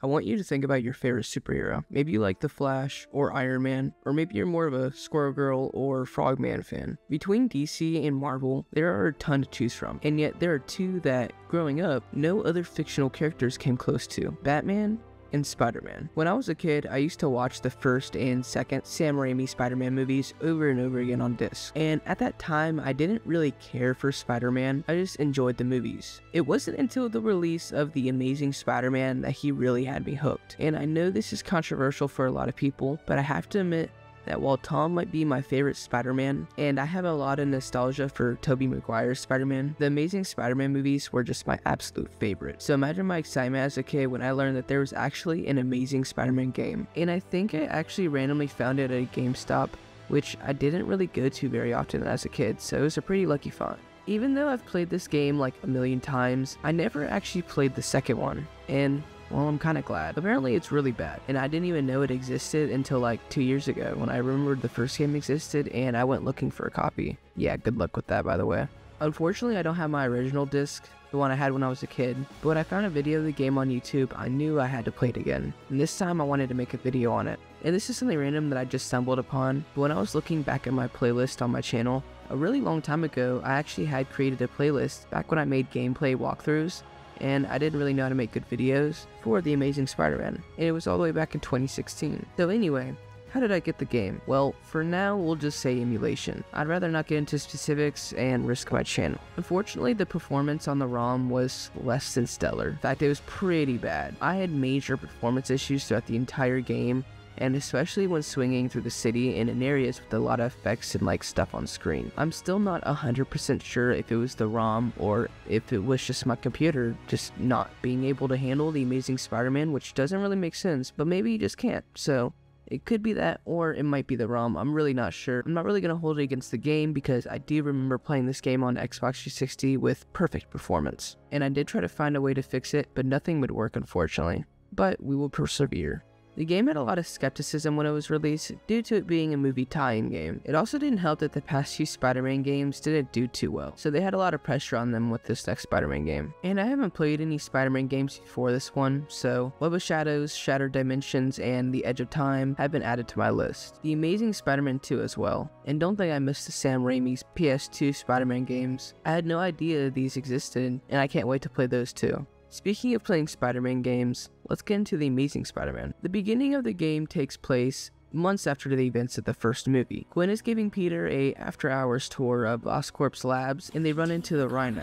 I want you to think about your favorite superhero. Maybe you like The Flash or Iron Man, or maybe you're more of a Squirrel Girl or Frogman fan. Between DC and Marvel, there are a ton to choose from, and yet there are two that, growing up, no other fictional characters came close to: Batman and Spider-Man. When I was a kid, I used to watch the first and second Sam Raimi Spider-Man movies over and over again on disc. And at that time, I didn't really care for Spider-Man, I just enjoyed the movies. It wasn't until the release of The Amazing Spider-Man that he really had me hooked. And I know this is controversial for a lot of people, but I have to admit that while Tom might be my favorite Spider-Man, and I have a lot of nostalgia for Tobey Maguire's Spider-Man, the Amazing Spider-Man movies were just my absolute favorite. So imagine my excitement as a kid when I learned that there was actually an Amazing Spider-Man game. And I think I actually randomly found it at a GameStop, which I didn't really go to very often as a kid, so it was a pretty lucky find. Even though I've played this game like a million times, I never actually played the second one, and well, I'm kinda glad. Apparently it's really bad, and I didn't even know it existed until like 2 years ago when I remembered the first game existed and I went looking for a copy. Yeah, good luck with that, by the way. Unfortunately, I don't have my original disc, the one I had when I was a kid, but when I found a video of the game on YouTube, I knew I had to play it again, and this time I wanted to make a video on it. And this is something random that I just stumbled upon, but when I was looking back at my playlist on my channel, a really long time ago, I actually had created a playlist back when I made gameplay walkthroughs, and I didn't really know how to make good videos for The Amazing Spider-Man, and it was all the way back in 2016. So anyway, how did I get the game? Well, for now, we'll just say emulation. I'd rather not get into specifics and risk my channel. Unfortunately, the performance on the ROM was less than stellar. In fact, it was pretty bad. I had major performance issues throughout the entire game, and especially when swinging through the city and in areas with a lot of effects and like stuff on screen. I'm still not 100% sure if it was the ROM or if it was just my computer just not being able to handle The Amazing Spider-Man, which doesn't really make sense, but maybe you just can't. So it could be that, or it might be the ROM. I'm really not sure. I'm not really going to hold it against the game because I do remember playing this game on Xbox 360 with perfect performance. And I did try to find a way to fix it, but nothing would work, unfortunately. But we will persevere. The game had a lot of skepticism when it was released due to it being a movie tie-in game. It also didn't help that the past few Spider-Man games didn't do too well, so they had a lot of pressure on them with this next Spider-Man game. And I haven't played any Spider-Man games before this one, so Web of Shadows, Shattered Dimensions, and The Edge of Time have been added to my list. The Amazing Spider-Man 2 as well. And don't think I missed the Sam Raimi's PS2 Spider-Man games. I had no idea these existed, and I can't wait to play those too. Speaking of playing Spider-Man games, let's get into The Amazing Spider-Man. The beginning of the game takes place months after the events of the first movie. Gwen is giving Peter a after-hours tour of Oscorp's labs, and they run into the Rhino.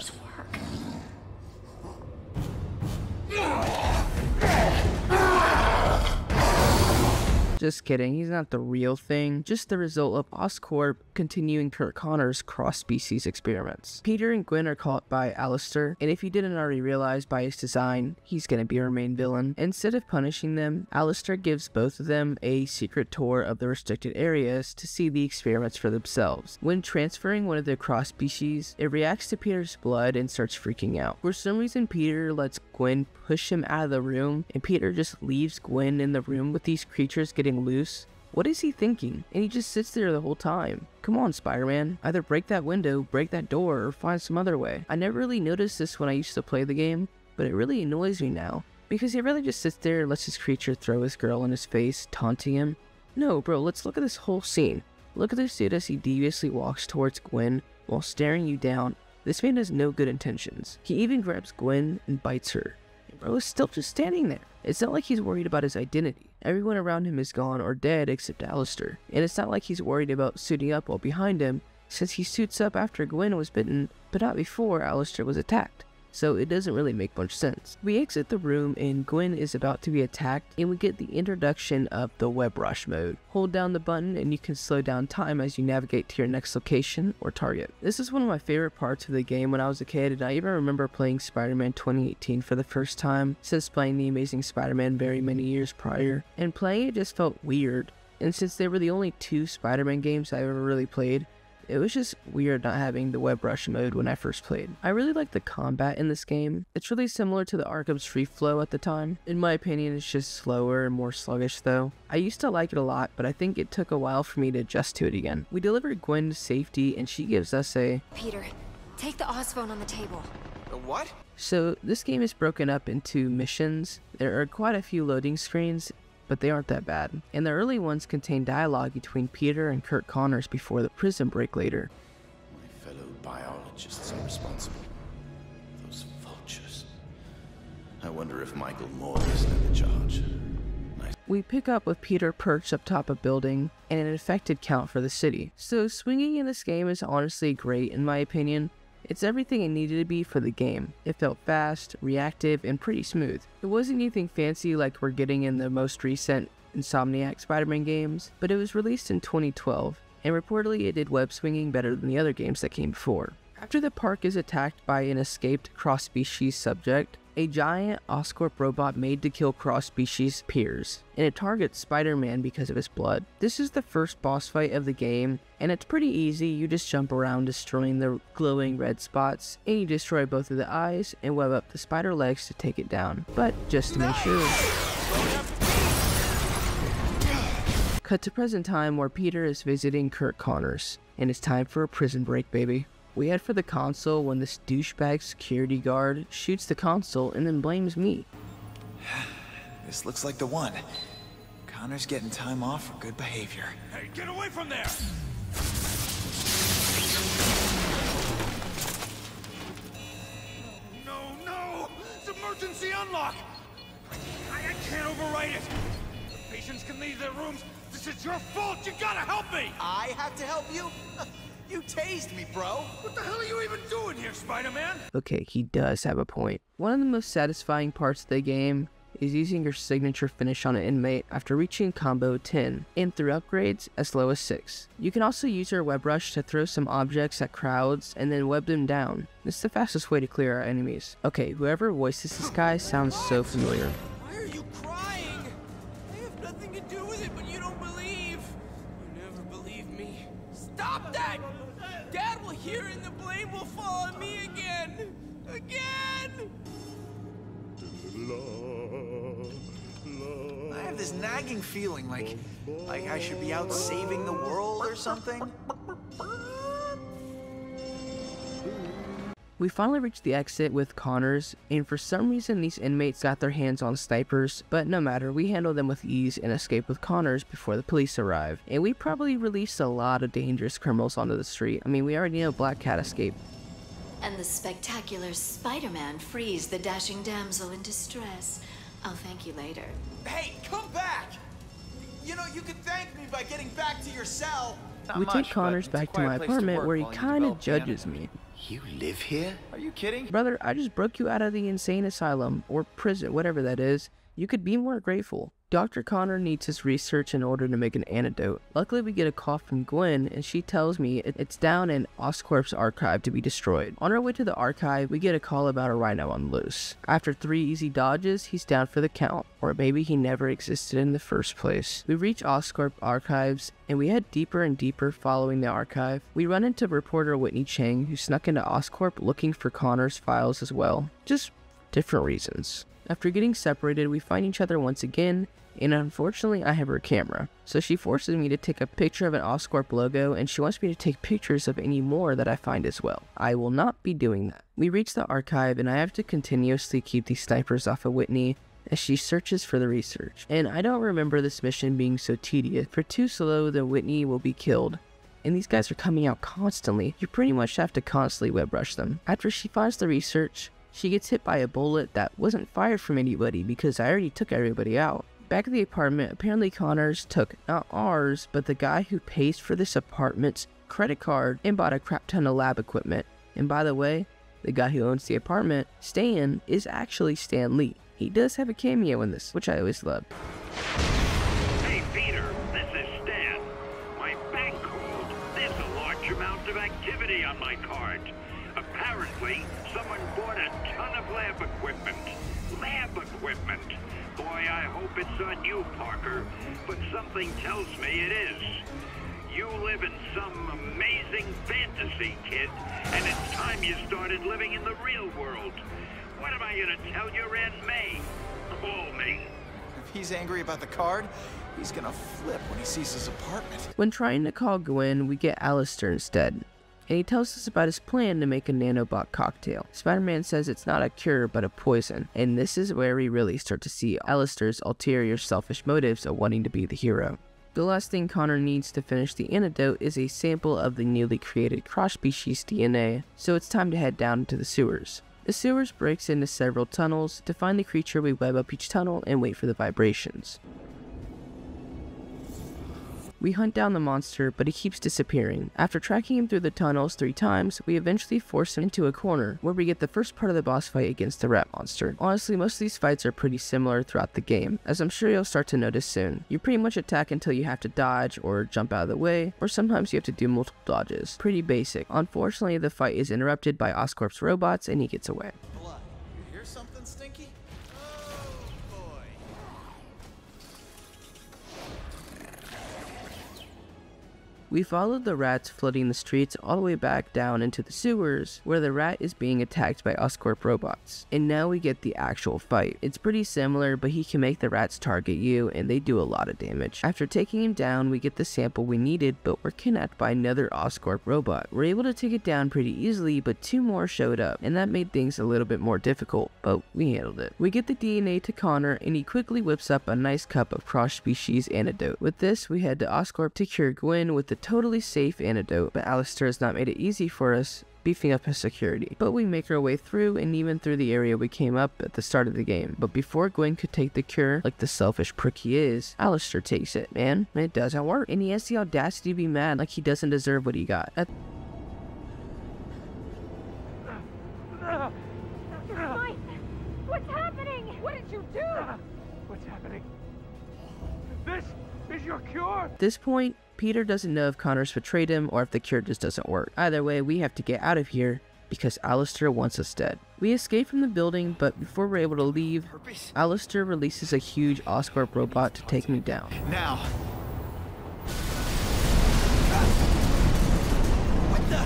Just kidding, he's not the real thing, just the result of Oscorp continuing Kurt Connor's cross-species experiments. Peter and Gwen are caught by Alistair, and if you didn't already realize by his design, he's gonna be our main villain. Instead of punishing them, Alistair gives both of them a secret tour of the restricted areas to see the experiments for themselves. When transferring one of their cross-species, it reacts to Peter's blood and starts freaking out. For some reason, Peter lets Gwen push him out of the room, and Peter just leaves Gwen in the room with these creatures getting loose. What is he thinking? And he just sits there the whole time. Come on, Spider-Man. Either break that window, break that door, or find some other way. I never really noticed this when I used to play the game, but it really annoys me now, because he really just sits there and lets his creature throw his girl in his face, taunting him. No, bro, let's look at this whole scene. Look at this dude as he deviously walks towards Gwen while staring you down. This man has no good intentions. He even grabs Gwen and bites her. And bro is still just standing there. It's not like he's worried about his identity. Everyone around him is gone or dead except Alistair. And it's not like he's worried about suiting up while behind him, since he suits up after Gwen was bitten, but not before Alistair was attacked. So it doesn't really make much sense. We exit the room and Gwen is about to be attacked, and we get the introduction of the web rush mode. Hold down the button and you can slow down time as you navigate to your next location or target. This is one of my favorite parts of the game when I was a kid, and I even remember playing Spider-Man 2018 for the first time since playing The Amazing Spider-Man very many years prior, and playing it just felt weird. And since they were the only two Spider-Man games I ever really played, it was just weird not having the web rush mode when I first played. I really like the combat in this game. It's really similar to the Arkham's Free Flow at the time. In my opinion, it's just slower and more sluggish though. I used to like it a lot, but I think it took a while for me to adjust to it again. We delivered Gwen to safety and she gives us a... Peter, take the Oz phone on the table. A what? So this game is broken up into missions. There are quite a few loading screens, but they aren't that bad. And the early ones contain dialogue between Peter and Kurt Connors before the prison break later. My fellow biologists are responsible. Those vultures. I wonder if Michael Moore is in the charge. We pick up with Peter perched up top of a building and an infected count for the city. So swinging in this game is honestly great in my opinion. It's everything it needed to be for the game. It felt fast, reactive, and pretty smooth. It wasn't anything fancy like we're getting in the most recent Insomniac Spider-Man games, but it was released in 2012, and reportedly it did web swinging better than the other games that came before. After the park is attacked by an escaped cross-species subject, a giant Oscorp robot made to kill cross-species appears, and it targets Spider-Man because of his blood. This is the first boss fight of the game, and it's pretty easy. You just jump around destroying the glowing red spots, and you destroy both of the eyes and web up the spider legs to take it down. But just to make sure. Cut to present time where Peter is visiting Kurt Connors, and it's time for a prison break, baby. We head for the console when this douchebag security guard shoots the console and then blames me. This looks like the one. Connor's getting time off for good behavior. Hey, get away from there! No! It's emergency unlock! I can't overwrite it! The patients can leave their rooms. This is your fault! You gotta help me! I have to help you? You tased me, bro. What the hell are you even doing here, Spider-Man? Okay, he does have a point. One of the most satisfying parts of the game is using your signature finish on an inmate after reaching combo 10, and through upgrades as low as 6. You can also use your web rush to throw some objects at crowds and then web them down. This is the fastest way to clear our enemies. Okay, whoever voices this guy sounds so familiar. Why are you crying? I have nothing to do with it, but you don't believe. You never believe me. Stop that! Dad will hear it and the blame will fall on me again! Again! I have this nagging feeling like I should be out saving the world or something. We finally reached the exit with Connors, and for some reason these inmates got their hands on snipers, but no matter, we handled them with ease and escaped with Connors before the police arrived. And we probably released a lot of dangerous criminals onto the street. I mean, we already know Black Cat escaped. And the spectacular Spider-Man frees the dashing damsel in distress. I'll thank you later. Hey, come back! You know, you could thank me by getting back to your cell. We take Connors back to my apartment where he kinda judges me. You live here? Are you kidding? Brother, I just broke you out of the insane asylum, or prison, whatever that is. You could be more grateful. Dr. Connor needs his research in order to make an antidote. Luckily, we get a call from Gwen, and she tells me it's down in Oscorp's archive to be destroyed. On our way to the archive, we get a call about a rhino on the loose. After 3 easy dodges, he's down for the count, or maybe he never existed in the first place. We reach Oscorp archives, and we head deeper and deeper following the archive. We run into reporter Whitney Chang, who snuck into Oscorp looking for Connor's files as well. Just different reasons. After getting separated, we find each other once again, and unfortunately I have her camera. So she forces me to take a picture of an Oscorp logo, and she wants me to take pictures of any more that I find as well. I will not be doing that. We reach the archive, and I have to continuously keep these snipers off of Whitney as she searches for the research. And I don't remember this mission being so tedious. For too slow, then Whitney will be killed. And these guys are coming out constantly. You pretty much have to constantly web rush them. After she finds the research, she gets hit by a bullet that wasn't fired from anybody because I already took everybody out. Back at the apartment, apparently Connors took not ours, but the guy who pays for this apartment's credit card and bought a crap ton of lab equipment. And by the way, the guy who owns the apartment, Stan, is actually Stan Lee. He does have a cameo in this, which I always love. Hey Peter, this is Stan. My bank called. There's a large amount of activity on my card. Apparently, someone bought a ton of lab equipment. Lab equipment! Boy, I hope it's on you, Parker, but something tells me it is. You live in some amazing fantasy, kid, and it's time you started living in the real world. What am I gonna tell your Aunt May? Call me. If he's angry about the card, he's gonna flip when he sees his apartment. When trying to call Gwen, we get Alistair instead. and he tells us about his plan to make a nanobot cocktail. Spider-Man says it's not a cure but a poison, and this is where we really start to see Alistair's ulterior selfish motives of wanting to be the hero. The last thing Connor needs to finish the antidote is a sample of the newly created cross-species DNA, so it's time to head down into the sewers. The sewers breaks into several tunnels. To find the creature, we web up each tunnel and wait for the vibrations. We hunt down the monster, but he keeps disappearing. After tracking him through the tunnels 3 times, we eventually force him into a corner, where we get the first part of the boss fight against the rat monster. Honestly, most of these fights are pretty similar throughout the game, as I'm sure you'll start to notice soon. You pretty much attack until you have to dodge or jump out of the way, or sometimes you have to do multiple dodges. Pretty basic. Unfortunately, the fight is interrupted by Oscorp's robots and he gets away. Blood. You hear something stinky? Oh boy. We followed the rats flooding the streets all the way back down into the sewers, where the rat is being attacked by Oscorp robots. And now we get the actual fight. It's pretty similar, but he can make the rats target you, and they do a lot of damage. After taking him down, we get the sample we needed, but we're kidnapped by another Oscorp robot. We're able to take it down pretty easily, but 2 more showed up, and that made things a little bit more difficult, but we handled it. We get the DNA to Connor, and he quickly whips up a nice cup of cross-species antidote. With this, we head to Oscorp to cure Gwen with the totally safe antidote, but Alistair has not made it easy for us, beefing up his security. But we make our way through, and even through the area we came up at the start of the game. But before Gwen could take the cure, like the selfish prick he is, Alistair takes it, man. It doesn't work. And he has the audacity to be mad like he doesn't deserve what he got. Mike! What's happening? What did you do? What's happening? This is your cure? At this point, Peter doesn't know if Connor's betrayed him or if the cure just doesn't work. Either way, we have to get out of here because Alistair wants us dead. We escape from the building, but before we're able to leave, Alistair releases a huge Oscorp robot to take me down. Now. What the?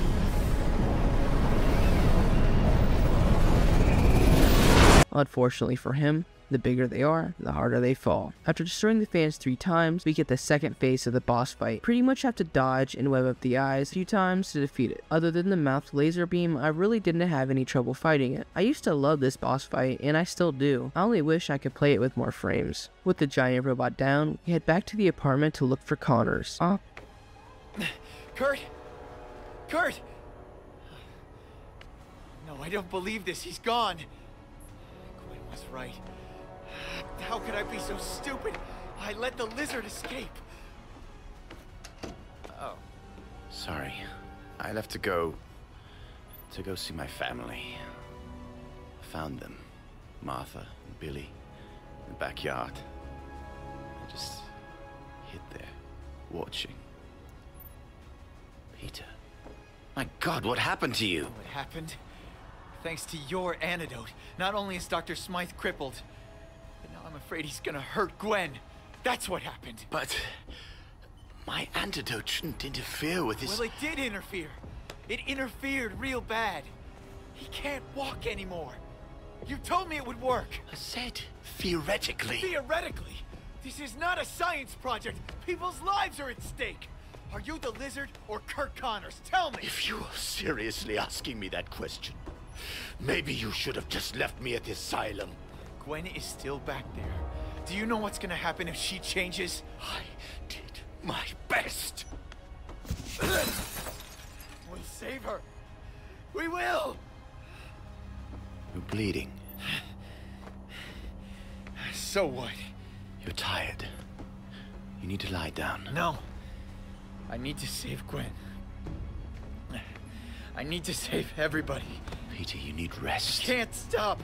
Unfortunately for him, the bigger they are, the harder they fall. After destroying the fans 3 times, we get the second phase of the boss fight. Pretty much have to dodge and web up the eyes a few times to defeat it. Other than the mouth laser beam, I really didn't have any trouble fighting it. I used to love this boss fight, and I still do. I only wish I could play it with more frames. With the giant robot down, we head back to the apartment to look for Connors. Kurt! Kurt! No, I don't believe this. He's gone. Gwen was right. How could I be so stupid? I let the lizard escape. Oh. Sorry. I'll have to go see my family. I found them. Martha and Billy in the backyard. I just hid there, watching. Peter. My God, what happened to you? What happened? Thanks to your antidote, not only is Dr. Smythe crippled, but now I'm afraid he's gonna hurt Gwen. That's what happened. But my antidote shouldn't interfere with his... Well, it did interfere. It interfered real bad. He can't walk anymore. You told me it would work. I said, theoretically. Theoretically? This is not a science project. People's lives are at stake. Are you the lizard or Kurt Connors? Tell me. If you are seriously asking me that question, maybe you should have just left me at the asylum. Gwen is still back there. Do you know what's gonna happen if she changes? I did my best. We'll save her. We will. You're bleeding. So what? You're tired. You need to lie down. No. I need to save Gwen. I need to save everybody. Peter, you need rest. Can't stop.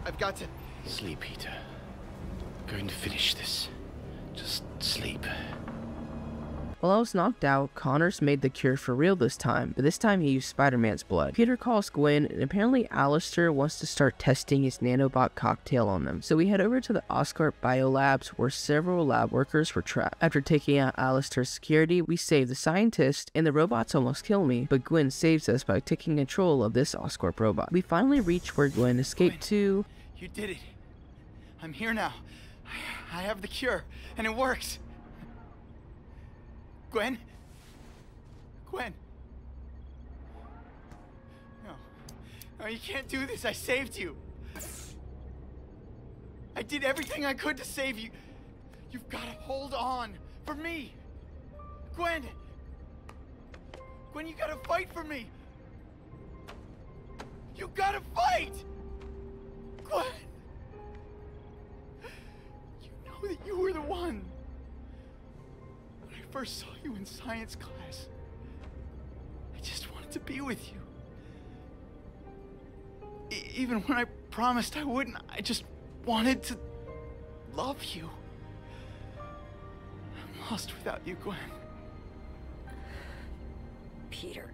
I've got to... Sleep, Peter. I'm going to finish this. Just sleep. While I was knocked out, Connors made the cure for real this time, but this time he used Spider-Man's blood. Peter calls Gwen, and apparently Alistair wants to start testing his nanobot cocktail on them. So we head over to the Oscorp Biolabs, where several lab workers were trapped. After taking out Alistair's security, we save the scientist, and the robots almost kill me, but Gwen saves us by taking control of this Oscorp robot. We finally reach where Gwen escaped to... You did it. I'm here now. I have the cure, and it works. Gwen? Gwen. No. No, you can't do this. I saved you. I did everything I could to save you. You've got to hold on for me. Gwen! Gwen, you gotta fight for me! You gotta fight! Gwen! You know that you were the one. When I first saw you in science class, I just wanted to be with you. Even when I promised I wouldn't, I just wanted to love you. I'm lost without you, Gwen. Peter,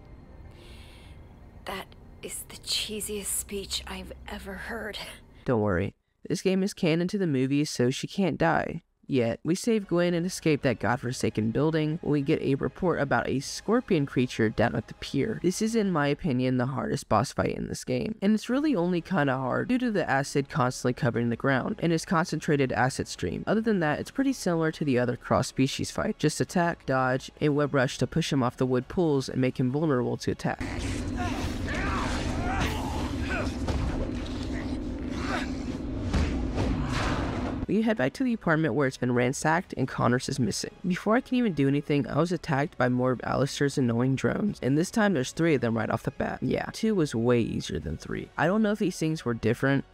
that is the cheesiest speech I've ever heard. Don't worry, this game is canon to the movies, so she can't die. Yet, we save Gwen and escape that godforsaken building when we get a report about a scorpion creature down at the pier. This is, in my opinion, the hardest boss fight in this game, and it's really only kinda hard due to the acid constantly covering the ground and its concentrated acid stream. Other than that, it's pretty similar to the other cross-species fight. Just attack, dodge, and web rush to push him off the wood pools and make him vulnerable to attack. We head back to the apartment where it's been ransacked and Connors is missing. Before I can even do anything, I was attacked by more of Alistair's annoying drones, and this time there's 3 of them right off the bat. Yeah, 2 was way easier than 3. I don't know if these things were different,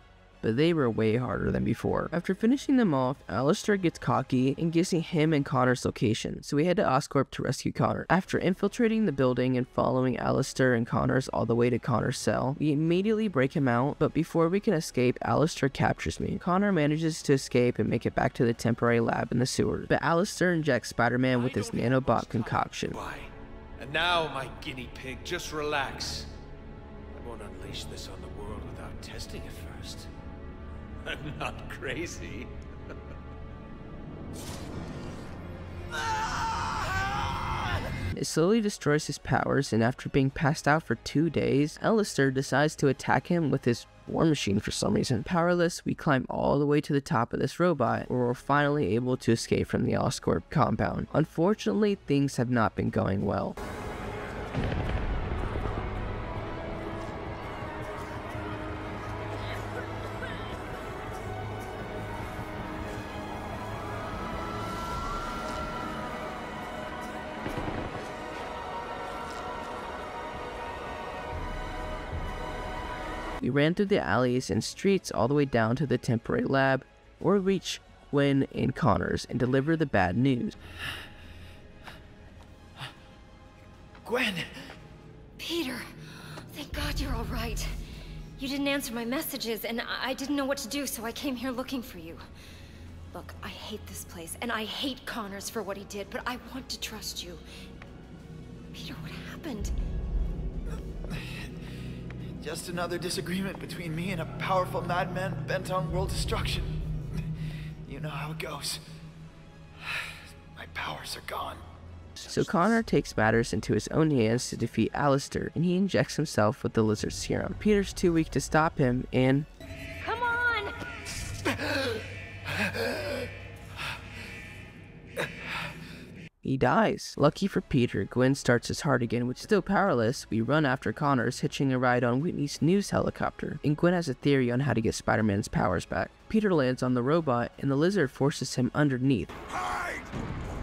but they were way harder than before. After finishing them off, Alistair gets cocky and gives him and Connor's location, so we head to Oscorp to rescue Connor. After infiltrating the building and following Alistair and Connor's all the way to Connor's cell, we immediately break him out, but before we can escape, Alistair captures me. Connor manages to escape and make it back to the temporary lab in the sewers, but Alistair injects Spider-Man with his nanobot concoction. Why? And now, my guinea pig, just relax. I won't unleash this on the world without testing it first. I'm not crazy. It slowly destroys his powers, and after being passed out for 2 days, Alistair decides to attack him with his war machine for some reason. Powerless, we climb all the way to the top of this robot, where we're finally able to escape from the Oscorp compound. Unfortunately, things have not been going well. We ran through the alleys and streets all the way down to the temporary lab, where we reach Gwen and Connors and deliver the bad news. Gwen! Peter, thank God you're all right. You didn't answer my messages, and I didn't know what to do, so I came here looking for you. Look, I hate this place, and I hate Connors for what he did, but I want to trust you. Peter, what happened? Just another disagreement between me and a powerful madman bent on world destruction. You know how it goes. My powers are gone. So Connor takes matters into his own hands to defeat Alistair, and he injects himself with the lizard serum. Peter's too weak to stop him, and... Come on! he dies. Lucky for Peter, Gwen starts his heart again, which still powerless. We run after Connors, hitching a ride on Whitney's news helicopter, and Gwen has a theory on how to get Spider-Man's powers back. Peter lands on the robot, and the lizard forces him underneath,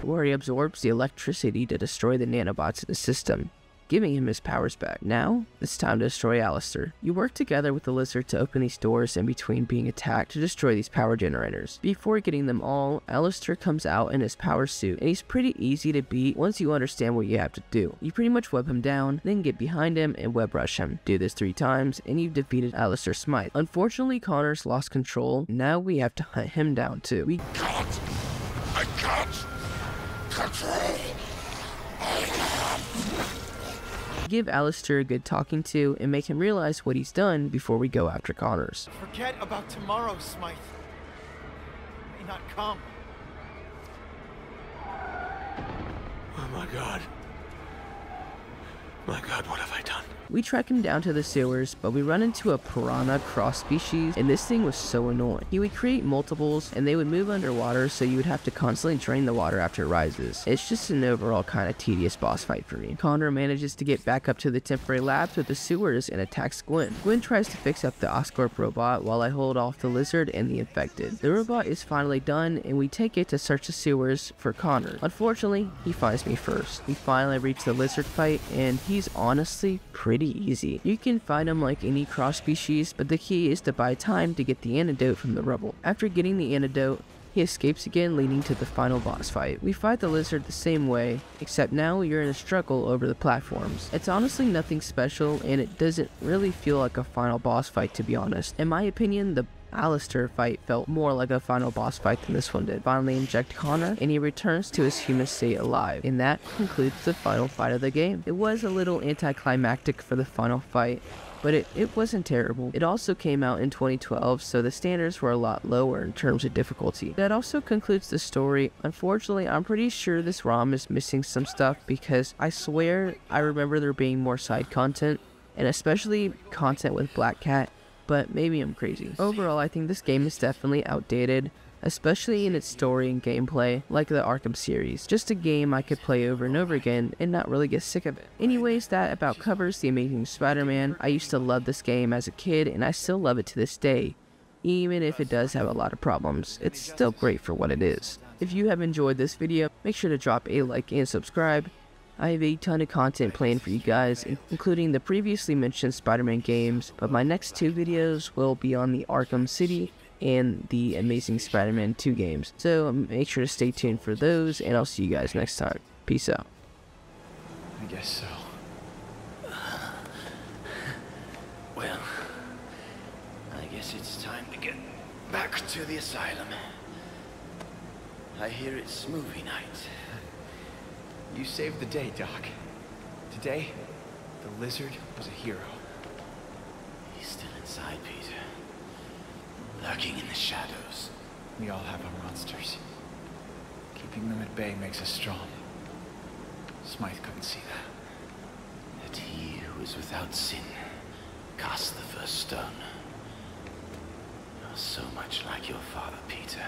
where he absorbs the electricity to destroy the nanobots in the system, giving him his powers back. Now, it's time to destroy Alistair. You work together with the lizard to open these doors in between being attacked to destroy these power generators. Before getting them all, Alistair comes out in his power suit, and he's pretty easy to beat once you understand what you have to do. You pretty much web him down, then get behind him and web rush him. Do this 3 times, and you've defeated Alistair Smythe. Unfortunately, Connors lost control. Now we have to hunt him down too. I can't control. Give Alistair a good talking to and make him realize what he's done before we go after Connors. Forget about tomorrow, Smythe. It may not come. Oh my God. My God, what have I done? We track him down to the sewers, but we run into a piranha cross species, and this thing was so annoying. He would create multiples, and they would move underwater, so you would have to constantly drain the water after it rises. It's just an overall kind of tedious boss fight for me. Connor manages to get back up to the temporary lab through the sewers and attacks Gwen. Gwen tries to fix up the Oscorp robot while I hold off the lizard and the infected. The robot is finally done, and we take it to search the sewers for Connor. Unfortunately, he finds me first. We finally reach the lizard fight, and he's honestly pretty easy. You can fight him like any cross species, but the key is to buy time to get the antidote from the rubble. After getting the antidote, he escapes again, leading to the final boss fight. We fight the lizard the same way, except now we are in a struggle over the platforms. It's honestly nothing special, and it doesn't really feel like a final boss fight, to be honest. In my opinion, the Alistair fight felt more like a final boss fight than this one did. Finally inject Connor, and he returns to his human state alive. And that concludes the final fight of the game. It was a little anticlimactic for the final fight, but it wasn't terrible. It also came out in 2012, so the standards were a lot lower in terms of difficulty. That also concludes the story. Unfortunately, I'm pretty sure this ROM is missing some stuff, because I swear I remember there being more side content, and especially content with Black Cat, but maybe I'm crazy. Overall, I think this game is definitely outdated, especially in its story and gameplay, like the Arkham series. Just a game I could play over and over again and not really get sick of it. Anyways, that about covers The Amazing Spider-Man. I used to love this game as a kid, and I still love it to this day. Even if it does have a lot of problems, it's still great for what it is. If you have enjoyed this video, make sure to drop a like and subscribe. I have a ton of content planned for you guys, including the previously mentioned Spider-Man games, but my next two videos will be on the Arkham City and the Amazing Spider-Man 2 games. So make sure to stay tuned for those, and I'll see you guys next time. Peace out. I guess so. Well, I guess it's time to get back to the asylum. I hear it's movie night. You saved the day, Doc. Today, the lizard was a hero. He's still inside, Peter. Lurking in the shadows. We all have our monsters. Keeping them at bay makes us strong. Smythe couldn't see that. That he who is without sin cast the first stone. You're so much like your father, Peter.